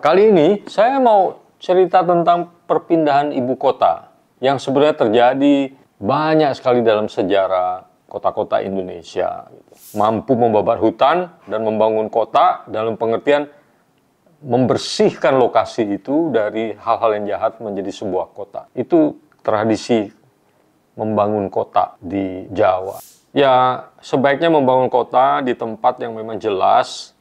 Kali ini saya mau cerita tentang perpindahan ibu kota yang sebenarnya terjadi banyak sekali dalam sejarah kota-kota Indonesia. Mampu membabat hutan dan membangun kota dalam pengertian membersihkan lokasi itu dari hal-hal yang jahat menjadi sebuah kota. Itu tradisi membangun kota di Jawa. Ya, sebaiknya membangun kota di tempat yang memang jelas,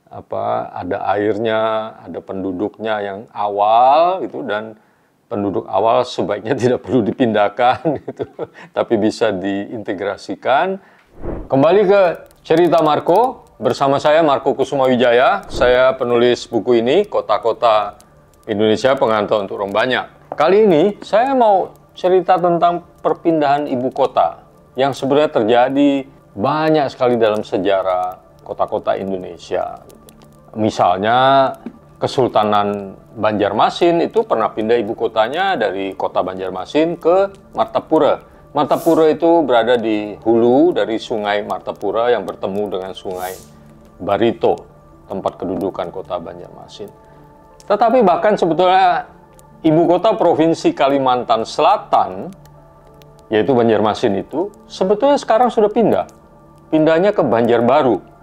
ada airnya, ada penduduknya yang awal gitu, dan penduduk awal sebaiknya tidak perlu dipindahkan gitu, tapi bisa diintegrasikan. Kembali ke cerita Marco, bersama saya Marco Kusumawijaya. Saya penulis buku ini, Kota-Kota Indonesia Pengantar untuk Orang Banyak. Kali ini saya mau cerita tentang perpindahan ibu kota yang sebenarnya terjadi banyak sekali dalam sejarah kota-kota Indonesia. Misalnya Kesultanan Banjarmasin itu pernah pindah ibu kotanya dari kota Banjarmasin ke Martapura. Martapura itu berada di hulu dari sungai Martapura yang bertemu dengan sungai Barito, tempat kedudukan kota Banjarmasin. Tetapi bahkan sebetulnya ibu kota Provinsi Kalimantan Selatan, yaitu Banjarmasin itu, sebetulnya sekarang sudah pindah. Pindahnya ke Banjarbaru.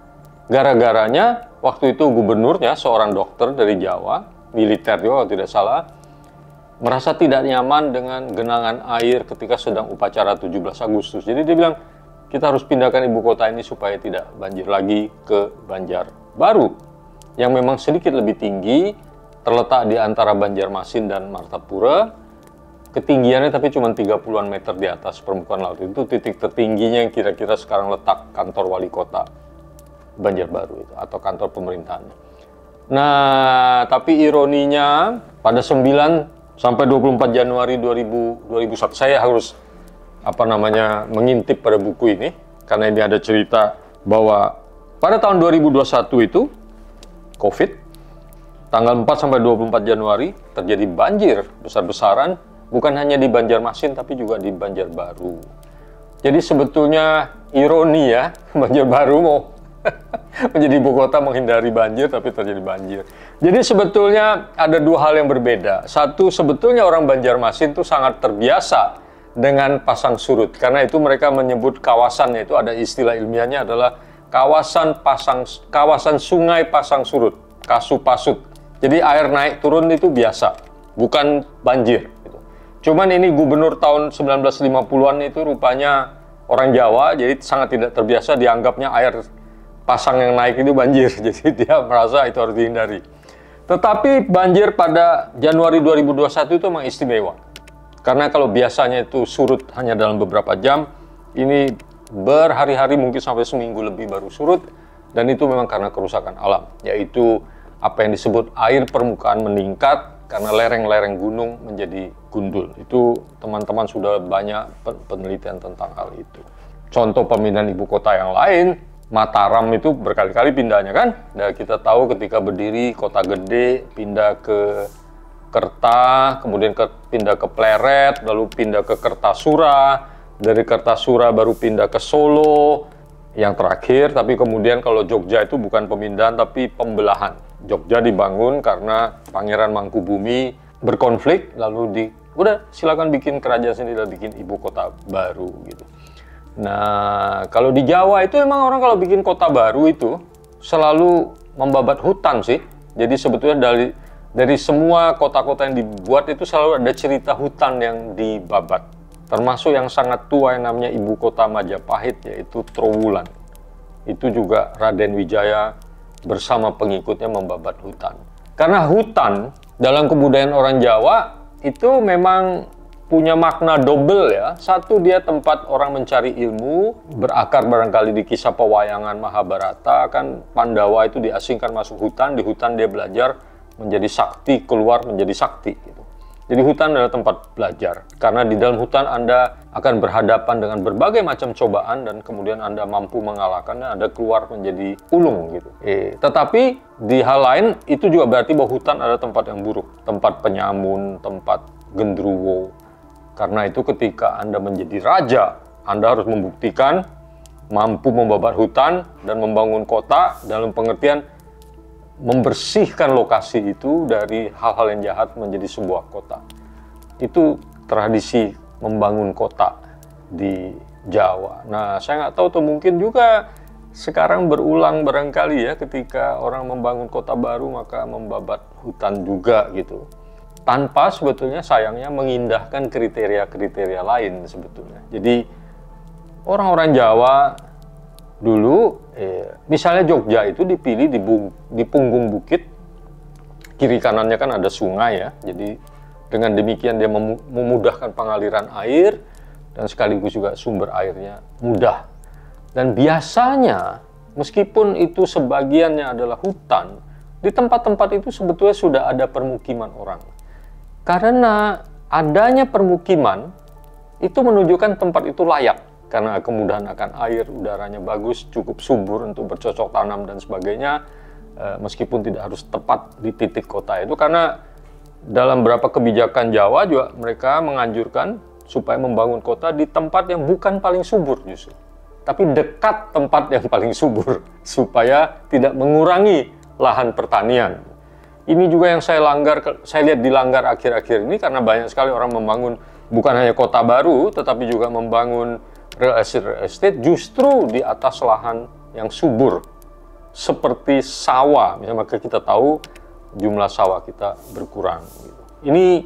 Gara-garanya, waktu itu gubernurnya, seorang dokter dari Jawa, militer juga kalau tidak salah, merasa tidak nyaman dengan genangan air ketika sedang upacara 17 Agustus. Jadi dia bilang, kita harus pindahkan ibu kota ini supaya tidak banjir lagi ke Banjarbaru, yang memang sedikit lebih tinggi, terletak di antara Banjarmasin dan Martapura. Ketinggiannya tapi cuma 30-an meter di atas permukaan laut. Itu titik tertingginya yang kira-kira sekarang letak kantor wali kota Banjarbaru itu, atau kantor pemerintahannya. Nah, tapi ironinya pada 9 sampai 24 Januari 2001, saya harus mengintip pada buku ini karena ini ada cerita bahwa pada tahun 2021 itu COVID, tanggal 4 sampai 24 Januari terjadi banjir besar-besaran, bukan hanya di Banjarmasin tapi juga di Banjarbaru. Jadi sebetulnya ironi ya, Banjarbaru mau menjadi ibu kota menghindari banjir tapi terjadi banjir. Jadi sebetulnya ada dua hal yang berbeda. Satu, sebetulnya orang Banjarmasin itu sangat terbiasa dengan pasang surut, karena itu mereka menyebut kawasannya itu, ada istilah ilmiahnya adalah kawasan sungai pasang surut, Kasupasut. Jadi air naik turun itu biasa, bukan banjir. Cuman ini gubernur tahun 1950-an itu rupanya orang Jawa, jadi sangat tidak terbiasa, dianggapnya air pasang yang naik itu banjir. Jadi dia merasa itu harus dihindari. Tetapi banjir pada Januari 2021 itu memang istimewa. Karena kalau biasanya itu surut hanya dalam beberapa jam, ini berhari-hari, mungkin sampai seminggu lebih baru surut. Dan itu memang karena kerusakan alam, yaitu apa yang disebut air permukaan meningkat karena lereng-lereng gunung menjadi gundul. Itu teman-teman sudah banyak penelitian tentang hal itu. Contoh pemindahan ibu kota yang lain, Mataram itu berkali-kali pindahnya kan. Dan kita tahu ketika berdiri kota gede, pindah ke Kerta, kemudian pindah ke Pleret, lalu pindah ke Kertasura, dari Kertasura baru pindah ke Solo, yang terakhir. Tapi kemudian kalau Jogja itu bukan pemindahan tapi pembelahan. Jogja dibangun karena Pangeran Mangkubumi berkonflik, lalu udah silakan bikin kerajaan sendiri, bikin ibu kota baru gitu. Nah, kalau di Jawa itu emang orang kalau bikin kota baru itu selalu membabat hutan sih. Jadi sebetulnya dari semua kota-kota yang dibuat itu selalu ada cerita hutan yang dibabat. Termasuk yang sangat tua yang namanya ibu kota Majapahit, yaitu Trowulan. Itu juga Raden Wijaya bersama pengikutnya membabat hutan. Karena hutan dalam kebudayaan orang Jawa itu memang punya makna double ya. Satu, dia tempat orang mencari ilmu, berakar barangkali di kisah pewayangan Mahabharata, kan Pandawa itu diasingkan masuk hutan, di hutan dia belajar menjadi sakti, keluar menjadi sakti gitu. Jadi hutan adalah tempat belajar, karena di dalam hutan Anda akan berhadapan dengan berbagai macam cobaan dan kemudian Anda mampu mengalahkannya, Anda keluar menjadi ulung gitu. Tetapi di hal lain itu juga berarti bahwa hutan adalah tempat yang buruk, tempat penyamun, tempat gendruwo. Karena itu ketika Anda menjadi raja, Anda harus membuktikan mampu membabat hutan dan membangun kota dalam pengertian membersihkan lokasi itu dari hal-hal yang jahat menjadi sebuah kota. Itu tradisi membangun kota di Jawa. Nah, saya nggak tahu tuh, mungkin juga sekarang berulang barangkali ya, ketika orang membangun kota baru maka membabat hutan juga gitu. Tanpa sebetulnya sayangnya mengindahkan kriteria-kriteria lain sebetulnya. Jadi orang-orang Jawa dulu, misalnya Jogja itu dipilih di punggung bukit, kiri kanannya kan ada sungai ya. Jadi dengan demikian dia memudahkan pengaliran air dan sekaligus juga sumber airnya mudah. Dan biasanya meskipun itu sebagiannya adalah hutan, di tempat-tempat itu sebetulnya sudah ada permukiman orang. Karena adanya permukiman itu menunjukkan tempat itu layak, karena kemudahan akan air, udaranya bagus, cukup subur untuk bercocok tanam dan sebagainya, meskipun tidak harus tepat di titik kota itu. Karena dalam beberapa kebijakan Jawa juga mereka menganjurkan supaya membangun kota di tempat yang bukan paling subur justru, tapi dekat tempat yang paling subur, supaya tidak mengurangi lahan pertanian. Ini juga yang saya lihat dilanggar akhir-akhir ini, karena banyak sekali orang membangun bukan hanya kota baru, tetapi juga membangun real estate justru di atas lahan yang subur, seperti sawah. Misalnya, maka kita tahu jumlah sawah kita berkurang. Ini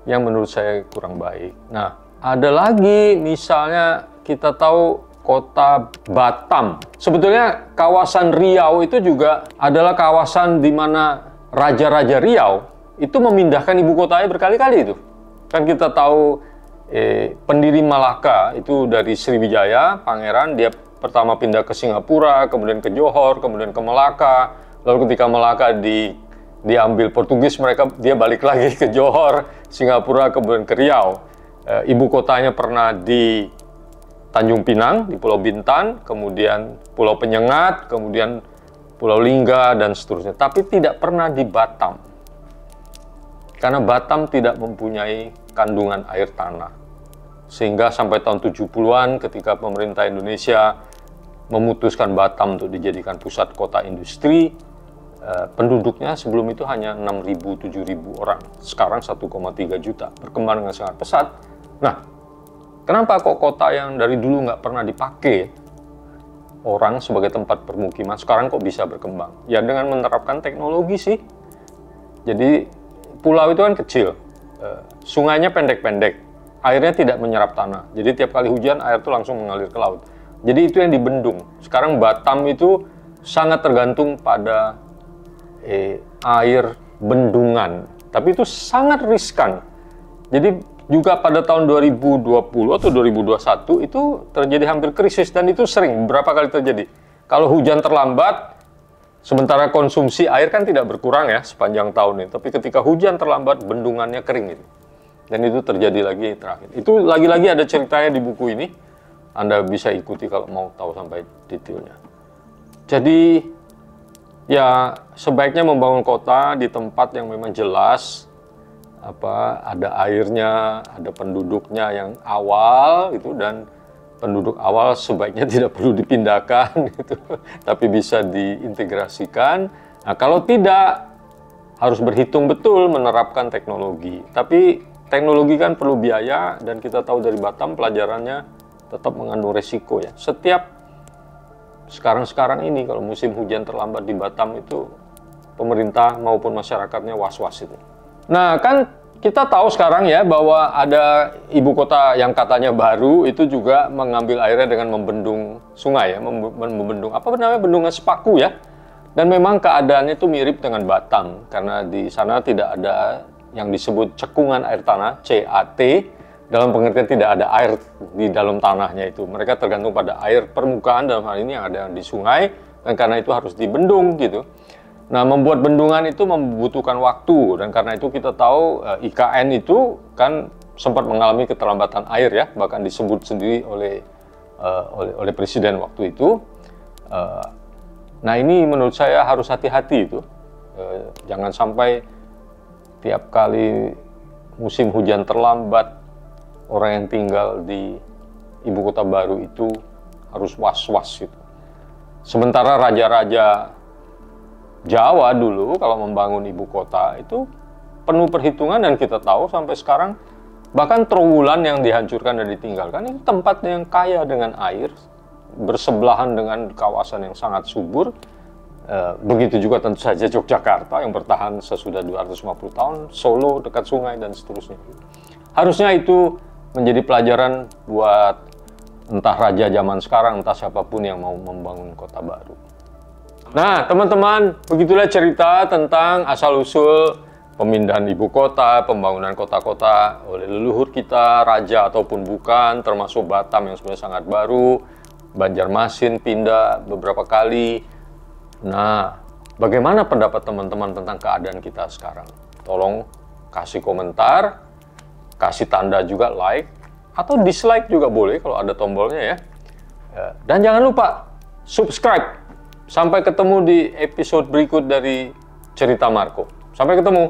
yang menurut saya kurang baik. Nah, ada lagi misalnya kita tahu kota Batam. Sebetulnya kawasan Riau itu juga adalah kawasan di mana Raja-Raja Riau itu memindahkan ibu kotanya berkali-kali itu. Kan kita tahu pendiri Malaka itu dari Sriwijaya, pangeran, dia pertama pindah ke Singapura, kemudian ke Johor, kemudian ke Melaka. Lalu ketika Melaka diambil Portugis, dia balik lagi ke Johor, Singapura, kemudian ke Riau. Ibu kotanya pernah di Tanjung Pinang, di Pulau Bintan, kemudian Pulau Penyengat, kemudian Pulau Lingga, dan seterusnya. Tapi tidak pernah di Batam. Karena Batam tidak mempunyai kandungan air tanah. Sehingga sampai tahun 70-an ketika pemerintah Indonesia memutuskan Batam untuk dijadikan pusat kota industri, penduduknya sebelum itu hanya 6.000-7.000 orang. Sekarang 1,3 juta. Berkembang dengan sangat pesat. Nah, kenapa kok kota yang dari dulu nggak pernah dipakai orang sebagai tempat permukiman, sekarang kok bisa berkembang? Ya dengan menerapkan teknologi sih. Jadi pulau itu kan kecil, sungainya pendek-pendek, airnya tidak menyerap tanah. Jadi tiap kali hujan air itu langsung mengalir ke laut. Jadi itu yang dibendung. Sekarang Batam itu sangat tergantung pada air bendungan. Tapi itu sangat riskan. Jadi juga pada tahun 2020 atau 2021 itu terjadi hampir krisis, dan itu sering, beberapa kali terjadi. Kalau hujan terlambat, sementara konsumsi air kan tidak berkurang ya sepanjang tahun ini, tapi ketika hujan terlambat, bendungannya kering gitu. Dan itu terjadi lagi terakhir. Itu lagi-lagi ada ceritanya di buku ini, Anda bisa ikuti kalau mau tahu sampai detailnya. Jadi ya sebaiknya membangun kota di tempat yang memang jelas, ada airnya, ada penduduknya yang awal gitu, dan penduduk awal sebaiknya tidak perlu dipindahkan gitu, tapi bisa diintegrasikan. Nah, kalau tidak, harus berhitung betul menerapkan teknologi. Tapi teknologi kan perlu biaya, dan kita tahu dari Batam pelajarannya tetap mengandung resiko ya. Setiap sekarang ini kalau musim hujan terlambat di Batam itu, pemerintah maupun masyarakatnya was-was itu. Nah, kan kita tahu sekarang ya bahwa ada ibu kota yang katanya baru itu juga mengambil airnya dengan membendung sungai ya, membendung apa namanya, bendungan Sepaku ya. Dan memang keadaannya itu mirip dengan Batam, karena di sana tidak ada yang disebut cekungan air tanah, CAT, dalam pengertian tidak ada air di dalam tanahnya itu. Mereka tergantung pada air permukaan, dalam hal ini yang ada di sungai, dan karena itu harus dibendung gitu. Nah, membuat bendungan itu membutuhkan waktu, dan karena itu kita tahu IKN itu kan sempat mengalami keterlambatan air ya, bahkan disebut sendiri oleh presiden waktu itu. Nah, ini menurut saya harus hati-hati itu. Jangan sampai tiap kali musim hujan terlambat, orang yang tinggal di ibu kota baru itu harus was-was gitu. Sementara raja-raja Jawa dulu kalau membangun ibu kota itu penuh perhitungan, dan kita tahu sampai sekarang bahkan Trowulan yang dihancurkan dan ditinggalkan itu tempat yang kaya dengan air, bersebelahan dengan kawasan yang sangat subur. Begitu juga tentu saja Yogyakarta yang bertahan sesudah 250 tahun, Solo dekat sungai dan seterusnya. Harusnya itu menjadi pelajaran buat entah raja zaman sekarang, entah siapapun yang mau membangun kota baru. Nah, teman-teman, begitulah cerita tentang asal-usul pemindahan ibu kota, pembangunan kota-kota oleh leluhur kita, raja ataupun bukan, termasuk Batam yang sebenarnya sangat baru, Banjarmasin pindah beberapa kali. Nah, bagaimana pendapat teman-teman tentang keadaan kita sekarang? Tolong kasih komentar, kasih tanda juga like, atau dislike juga boleh kalau ada tombolnya ya. Dan jangan lupa subscribe. Sampai ketemu di episode berikut dari Cerita Marco. Sampai ketemu.